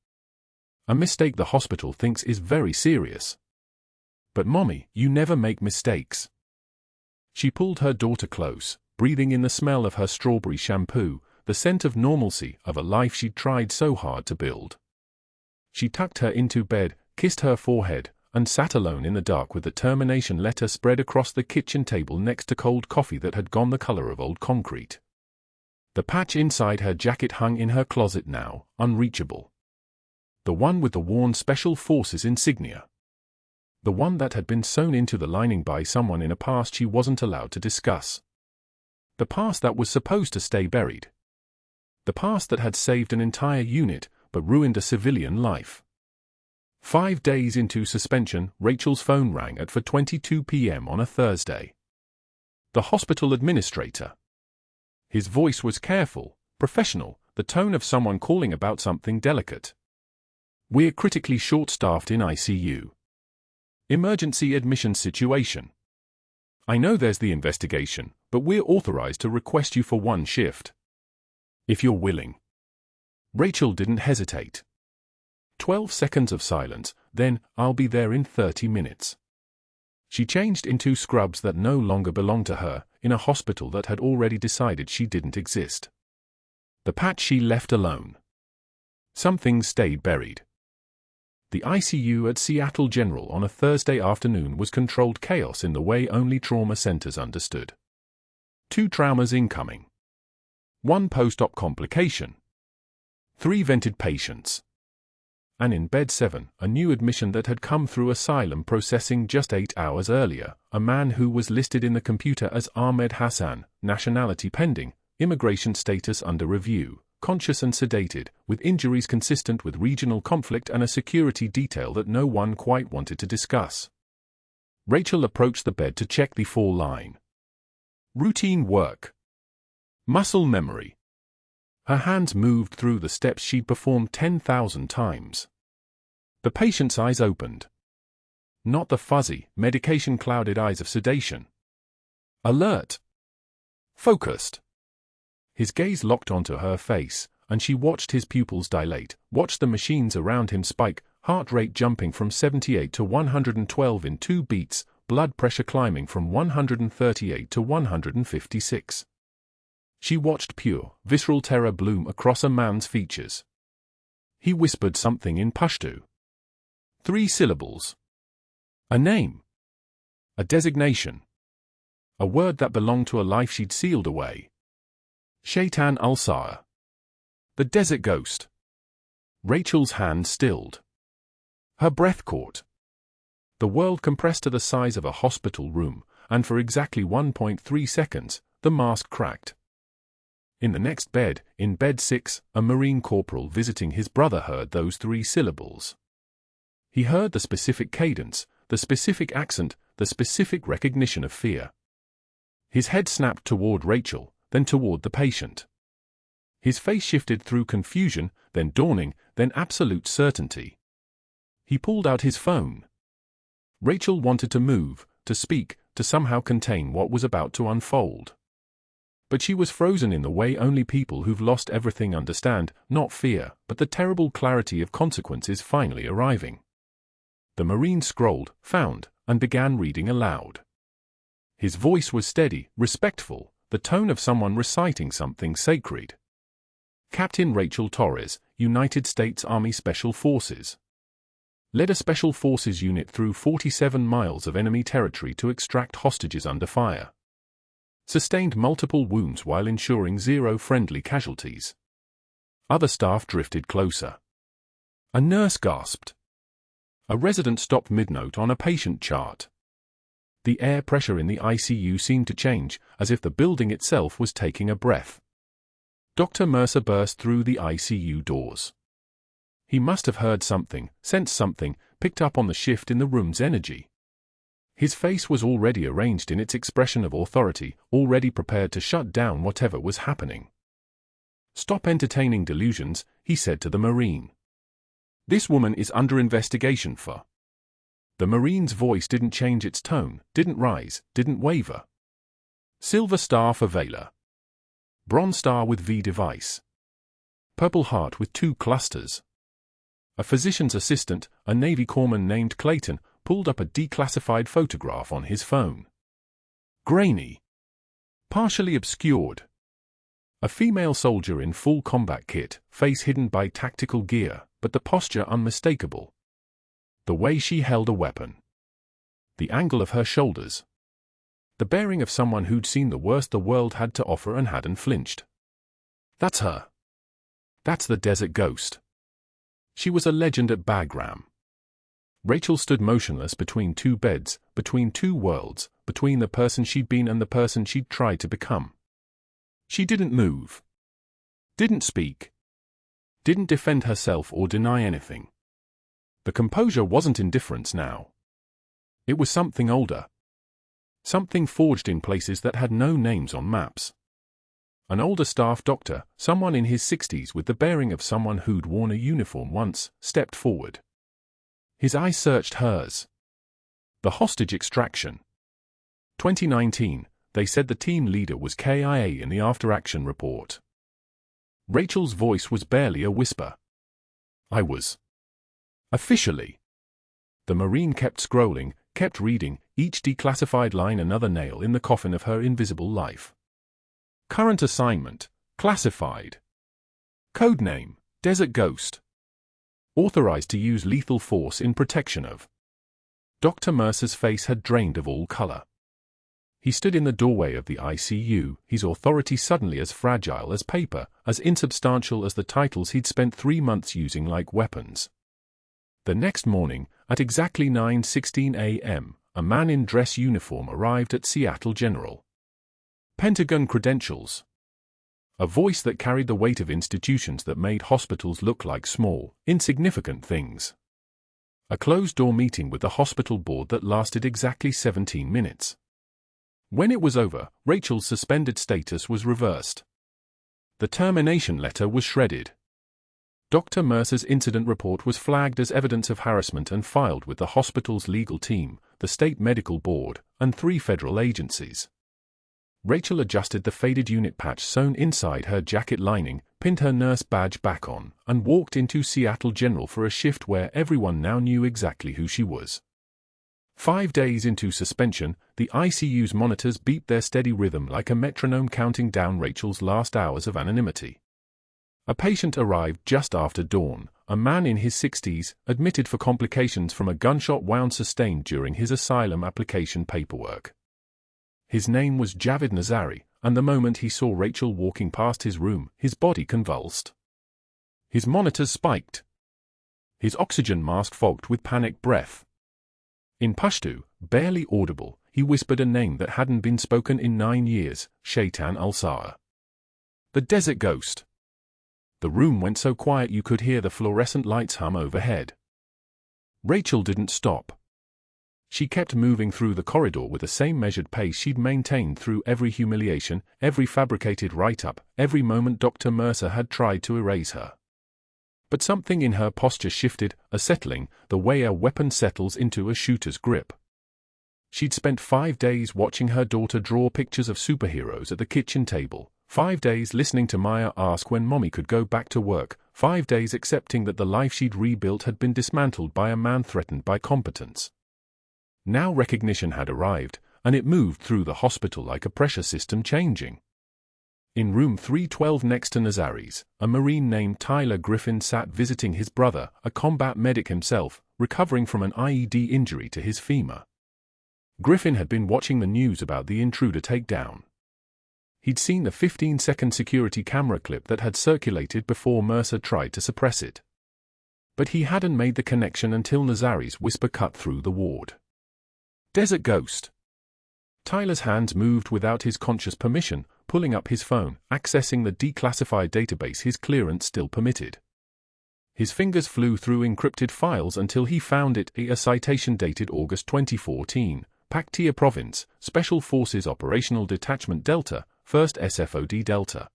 "A mistake the hospital thinks is very serious." "But Mommy, you never make mistakes." She pulled her daughter close, breathing in the smell of her strawberry shampoo, the scent of normalcy of a life she'd tried so hard to build. She tucked her into bed, kissed her forehead, and sat alone in the dark with the termination letter spread across the kitchen table next to cold coffee that had gone the color of old concrete. The patch inside her jacket hung in her closet now, unreachable. The one with the worn Special Forces insignia. The one that had been sewn into the lining by someone in a past she wasn't allowed to discuss. The past that was supposed to stay buried. The past that had saved an entire unit, but ruined a civilian life. 5 days into suspension, Rachel's phone rang at 4:22 p.m. on a Thursday. The hospital administrator. His voice was careful, professional, the tone of someone calling about something delicate. "We're critically short-staffed in ICU. Emergency admission situation. I know there's the investigation, but we're authorized to request you for one shift. If you're willing." Rachel didn't hesitate. 12 seconds of silence, then, "I'll be there in 30 minutes. She changed into scrubs that no longer belonged to her, in a hospital that had already decided she didn't exist. The patch she left alone. Some things stayed buried. The ICU at Seattle General on a Thursday afternoon was controlled chaos in the way only trauma centers understood. 2 traumas incoming. 1 post-op complication. 3 vented patients. And in bed 7, a new admission that had come through asylum processing just 8 hours earlier, a man who was listed in the computer as Ahmed Hassan, nationality pending, immigration status under review, conscious and sedated, with injuries consistent with regional conflict and a security detail that no one quite wanted to discuss. Rachel approached the bed to check the 4-line. Routine work. Muscle memory. Her hands moved through the steps she'd performed 10,000 times. The patient's eyes opened. Not the fuzzy, medication-clouded eyes of sedation. Alert. Focused. His gaze locked onto her face, and she watched his pupils dilate, watched the machines around him spike, heart rate jumping from 78 to 112 in 2 beats, blood pressure climbing from 138 to 156. She watched pure, visceral terror bloom across a man's features. He whispered something in Pashto. 3 syllables. A name. A designation. A word that belonged to a life she'd sealed away. Shaitan al-Sa'ar. The desert ghost. Rachel's hand stilled. Her breath caught. The world compressed to the size of a hospital room, and for exactly 1.3 seconds, the mask cracked. In the next bed, in bed 6, a Marine corporal visiting his brother heard those 3 syllables. He heard the specific cadence, the specific accent, the specific recognition of fear. His head snapped toward Rachel, then toward the patient. His face shifted through confusion, then dawning, then absolute certainty. He pulled out his phone. Rachel wanted to move, to speak, to somehow contain what was about to unfold. But she was frozen in the way only people who've lost everything understand, not fear, but the terrible clarity of consequences finally arriving. The Marine scrolled, found, and began reading aloud. His voice was steady, respectful, the tone of someone reciting something sacred. Captain Rachel Torres, United States Army Special Forces. led a special forces unit through 47 miles of enemy territory to extract hostages under fire. Sustained multiple wounds while ensuring zero friendly casualties. Other staff drifted closer. A nurse gasped. A resident stopped mid-note on a patient chart. The air pressure in the ICU seemed to change, as if the building itself was taking a breath. Dr. Mercer burst through the ICU doors. He must have heard something, sensed something, picked up on the shift in the room's energy. His face was already arranged in its expression of authority, already prepared to shut down whatever was happening. "Stop entertaining delusions," he said to the Marine. "This woman is under investigation for..." The Marine's voice didn't change its tone, didn't rise, didn't waver. "Silver star for Valor. Bronze star with V device. Purple heart with 2 clusters." A physician's assistant, a Navy corpsman named Clayton, pulled up a declassified photograph on his phone. Grainy. Partially obscured. A female soldier in full combat kit, face hidden by tactical gear, but the posture unmistakable. The way she held a weapon. The angle of her shoulders. The bearing of someone who'd seen the worst the world had to offer and hadn't flinched. That's her. That's the Desert Ghost. She was a legend at Bagram. Rachel stood motionless between 2 beds, between 2 worlds, between the person she'd been and the person she'd tried to become. She didn't move. Didn't speak. Didn't defend herself or deny anything. The composure wasn't indifference now. It was something older. Something forged in places that had no names on maps. An older staff doctor, someone in his 60s with the bearing of someone who'd worn a uniform once, stepped forward. His eyes searched hers. The hostage extraction. 2019, they said the team leader was KIA in the after-action report. Rachel's voice was barely a whisper. I was. Officially. The Marine kept scrolling, kept reading, each declassified line another nail in the coffin of her invisible life. Current assignment, classified. Codename, Desert Ghost. Authorized to use lethal force in protection of. Dr. Mercer's face had drained of all color. He stood in the doorway of the ICU, his authority suddenly as fragile as paper, as insubstantial as the titles he'd spent 3 months using like weapons. The next morning, at exactly 9:16 a.m., a man in dress uniform arrived at Seattle General. Pentagon credentials. A voice that carried the weight of institutions that made hospitals look like small, insignificant things. A closed-door meeting with the hospital board that lasted exactly 17 minutes. When it was over, Rachel's suspended status was reversed. The termination letter was shredded. Dr. Mercer's incident report was flagged as evidence of harassment and filed with the hospital's legal team, the state medical board, and 3 federal agencies. Rachel adjusted the faded unit patch sewn inside her jacket lining, pinned her nurse badge back on, and walked into Seattle General for a shift where everyone now knew exactly who she was. 5 days into suspension, the ICU's monitors beat their steady rhythm like a metronome counting down Rachel's last hours of anonymity. A patient arrived just after dawn, a man in his 60s, admitted for complications from a gunshot wound sustained during his asylum application paperwork. His name was Javid Nazari, and the moment he saw Rachel walking past his room, his body convulsed. His monitors spiked. His oxygen mask fogged with panicked breath. In Pashto, barely audible, he whispered a name that hadn't been spoken in 9 years, Shaitan al-Sa'a. The Desert Ghost. The room went so quiet you could hear the fluorescent lights hum overhead. Rachel didn't stop. She kept moving through the corridor with the same measured pace she'd maintained through every humiliation, every fabricated write-up, every moment Dr. Mercer had tried to erase her. But something in her posture shifted, a settling, the way a weapon settles into a shooter's grip. She'd spent 5 days watching her daughter draw pictures of superheroes at the kitchen table, 5 days listening to Maya ask when Mommy could go back to work, 5 days accepting that the life she'd rebuilt had been dismantled by a man threatened by competence. Now recognition had arrived, and it moved through the hospital like a pressure system changing. In room 312 next to Nazari's, a Marine named Tyler Griffin sat visiting his brother, a combat medic himself, recovering from an IED injury to his femur. Griffin had been watching the news about the Intruder takedown. He'd seen the 15-second security camera clip that had circulated before Mercer tried to suppress it. But he hadn't made the connection until Nazari's whisper cut through the ward. "Desert Ghost." Tyler's hands moved without his conscious permission, pulling up his phone, accessing the declassified database his clearance still permitted. His fingers flew through encrypted files until he found it, a citation dated August 2014, Paktia Province, Special Forces Operational Detachment Delta, 1st SFOD Delta.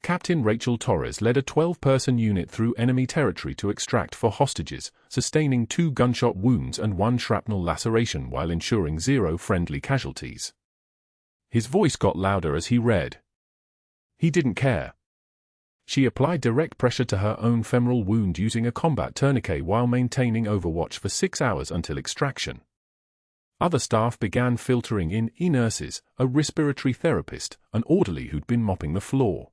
Captain Rachel Torres led a 12-person unit through enemy territory to extract 4 hostages, sustaining 2 gunshot wounds and 1 shrapnel laceration while ensuring 0 friendly casualties. His voice got louder as he read. He didn't care. She applied direct pressure to her own femoral wound using a combat tourniquet while maintaining overwatch for 6 hours until extraction. Other staff began filtering in, nurses, a respiratory therapist, an orderly who'd been mopping the floor.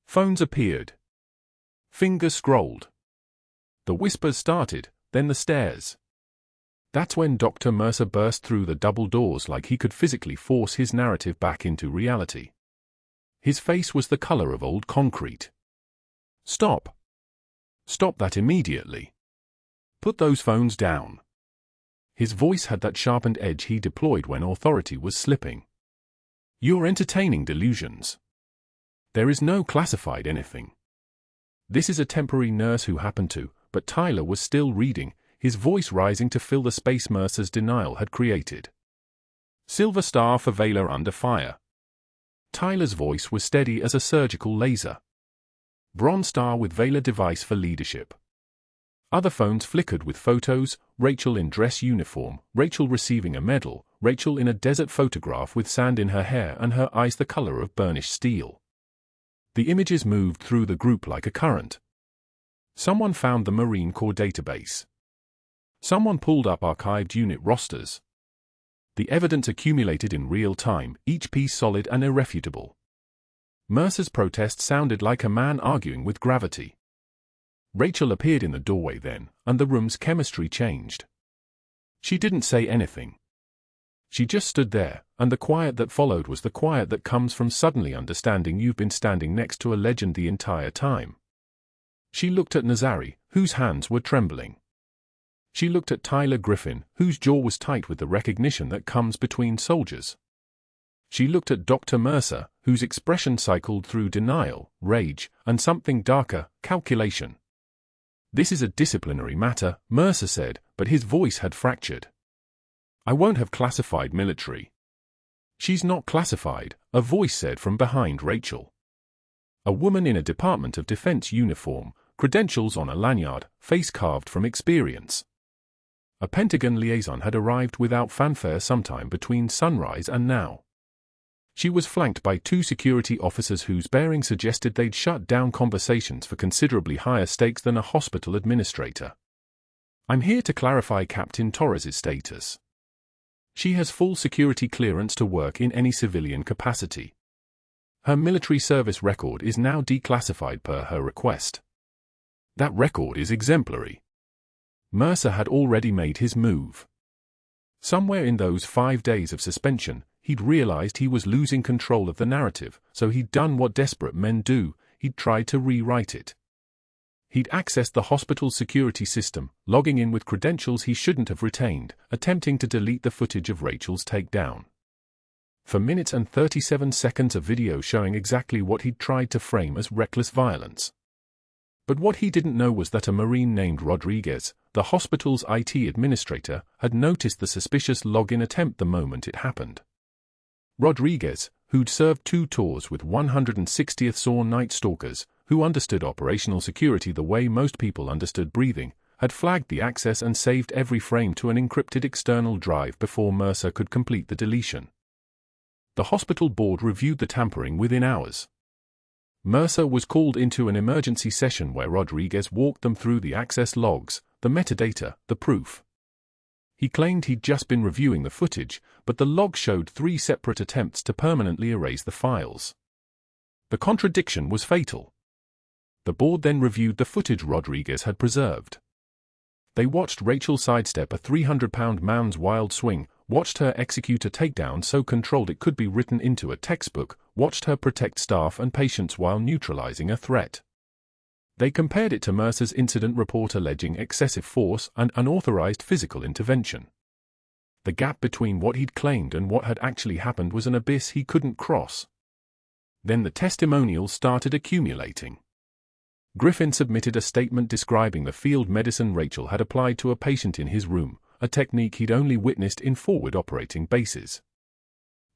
Phones appeared. Fingers scrolled. The whispers started, then the stares. That's when Dr. Mercer burst through the double doors like he could physically force his narrative back into reality. His face was the color of old concrete. "Stop. Stop that immediately. Put those phones down." His voice had that sharpened edge he deployed when authority was slipping. "You're entertaining delusions. There is no classified anything. This is a temporary nurse who happened to," but Tyler was still reading, his voice rising to fill the space Mercer's denial had created. "Silver Star for Valor under fire." Tyler's voice was steady as a surgical laser. "Bronze Star with Valor device for leadership." Other phones flickered with photos, Rachel in dress uniform, Rachel receiving a medal, Rachel in a desert photograph with sand in her hair and her eyes the color of burnished steel. The images moved through the group like a current. Someone found the Marine Corps database. Someone pulled up archived unit rosters. The evidence accumulated in real time, each piece solid and irrefutable. Mercer's protest sounded like a man arguing with gravity. Rachel appeared in the doorway then, and the room's chemistry changed. She didn't say anything. She just stood there, and the quiet that followed was the quiet that comes from suddenly understanding you've been standing next to a legend the entire time. She looked at Nazari, whose hands were trembling. She looked at Tyler Griffin, whose jaw was tight with the recognition that comes between soldiers. She looked at Dr. Mercer, whose expression cycled through denial, rage, and something darker, calculation. "This is a disciplinary matter," Mercer said, but his voice had fractured. "I won't have classified military." "She's not classified," a voice said from behind Rachel. A woman in a Department of Defense uniform, credentials on a lanyard, face carved from experience. A Pentagon liaison had arrived without fanfare sometime between sunrise and now. She was flanked by 2 security officers whose bearing suggested they'd shut down conversations for considerably higher stakes than a hospital administrator. "I'm here to clarify Captain Torres' status. She has full security clearance to work in any civilian capacity. Her military service record is now declassified per her request. That record is exemplary." Mercer had already made his move. Somewhere in those 5 days of suspension, he'd realized he was losing control of the narrative, so he'd done what desperate men do, he'd tried to rewrite it. He'd accessed the hospital's security system, logging in with credentials he shouldn't have retained, attempting to delete the footage of Rachel's takedown. For minutes and 37 seconds of video showing exactly what he'd tried to frame as reckless violence. But what he didn't know was that a Marine named Rodriguez, the hospital's IT administrator, had noticed the suspicious login attempt the moment it happened. Rodriguez, who'd served 2 tours with 160th SOAR Night Stalkers, who understood operational security the way most people understood breathing, had flagged the access and saved every frame to an encrypted external drive before Mercer could complete the deletion. The hospital board reviewed the tampering within hours. Mercer was called into an emergency session where Rodriguez walked them through the access logs, the metadata, the proof. He claimed he'd just been reviewing the footage, but the log showed 3 separate attempts to permanently erase the files. The contradiction was fatal. The board then reviewed the footage Rodriguez had preserved. They watched Rachel sidestep a 300-pound man's wild swing, watched her execute a takedown so controlled it could be written into a textbook, watched her protect staff and patients while neutralizing a threat. They compared it to Mercer's incident report alleging excessive force and unauthorized physical intervention. The gap between what he'd claimed and what had actually happened was an abyss he couldn't cross. Then the testimonials started accumulating. Griffin submitted a statement describing the field medicine Rachel had applied to a patient in his room, a technique he'd only witnessed in forward operating bases.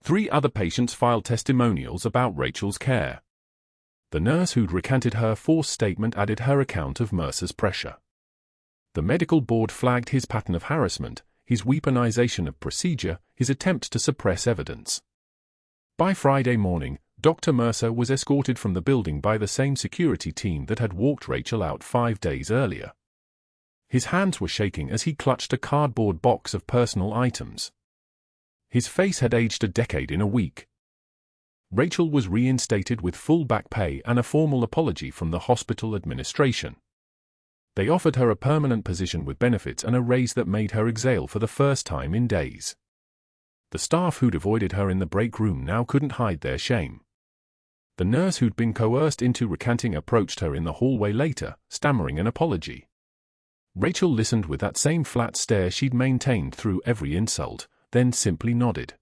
3 other patients filed testimonials about Rachel's care. The nurse who'd recanted her forced statement added her account of Mercer's pressure. The medical board flagged his pattern of harassment, his weaponization of procedure, his attempt to suppress evidence. By Friday morning, Dr. Mercer was escorted from the building by the same security team that had walked Rachel out 5 days earlier. His hands were shaking as he clutched a cardboard box of personal items. His face had aged a decade in a week. Rachel was reinstated with full back pay and a formal apology from the hospital administration. They offered her a permanent position with benefits and a raise that made her exhale for the first time in days. The staff who'd avoided her in the break room now couldn't hide their shame. The nurse who'd been coerced into recanting approached her in the hallway later, stammering an apology. Rachel listened with that same flat stare she'd maintained through every insult, then simply nodded.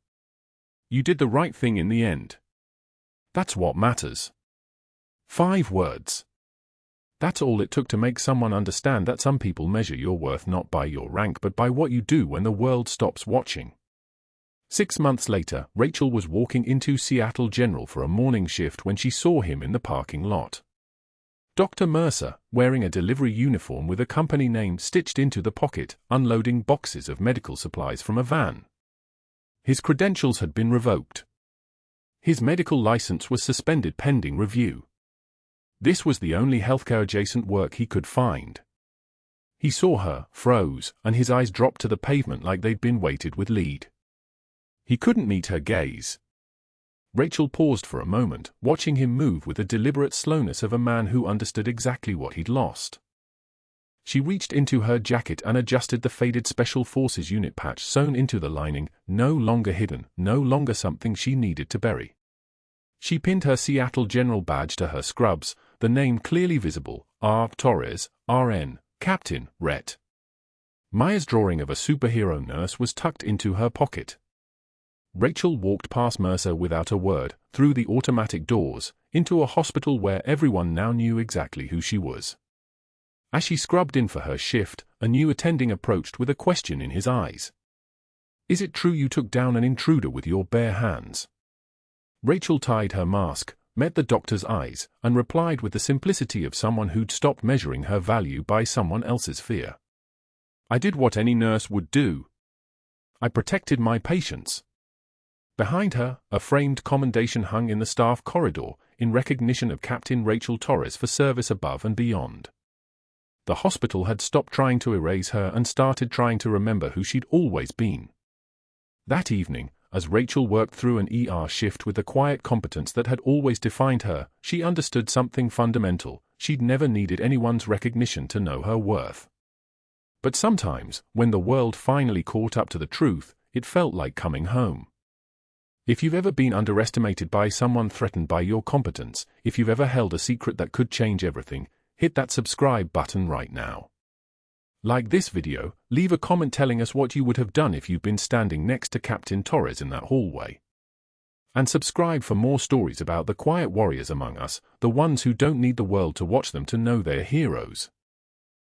"You did the right thing in the end. That's what matters." 5 words. That's all it took to make someone understand that some people measure your worth not by your rank but by what you do when the world stops watching. 6 months later, Rachel was walking into Seattle General for a morning shift when she saw him in the parking lot. Dr. Mercer, wearing a delivery uniform with a company name stitched into the pocket, unloading boxes of medical supplies from a van. His credentials had been revoked. His medical license was suspended pending review. This was the only healthcare-adjacent work he could find. He saw her, froze, and his eyes dropped to the pavement like they'd been weighted with lead. He couldn't meet her gaze. Rachel paused for a moment, watching him move with the deliberate slowness of a man who understood exactly what he'd lost. She reached into her jacket and adjusted the faded Special Forces unit patch sewn into the lining, no longer hidden, no longer something she needed to bury. She pinned her Seattle General badge to her scrubs, the name clearly visible, R. Torres, RN, Captain, Ret. Maya's drawing of a superhero nurse was tucked into her pocket. Rachel walked past Mercer without a word, through the automatic doors, into a hospital where everyone now knew exactly who she was. As she scrubbed in for her shift, a new attending approached with a question in his eyes. "Is it true you took down an intruder with your bare hands?" Rachel tied her mask, met the doctor's eyes, and replied with the simplicity of someone who'd stopped measuring her value by someone else's fear. "I did what any nurse would do. I protected my patients." Behind her, a framed commendation hung in the staff corridor, in recognition of Captain Rachel Torres for service above and beyond. The hospital had stopped trying to erase her and started trying to remember who she'd always been. That evening, as Rachel worked through an ER shift with the quiet competence that had always defined her, she understood something fundamental: she'd never needed anyone's recognition to know her worth. But sometimes, when the world finally caught up to the truth, it felt like coming home. If you've ever been underestimated by someone threatened by your competence, if you've ever held a secret that could change everything, hit that subscribe button right now. Like this video, leave a comment telling us what you would have done if you'd been standing next to Captain Torres in that hallway. And subscribe for more stories about the quiet warriors among us, the ones who don't need the world to watch them to know they're heroes.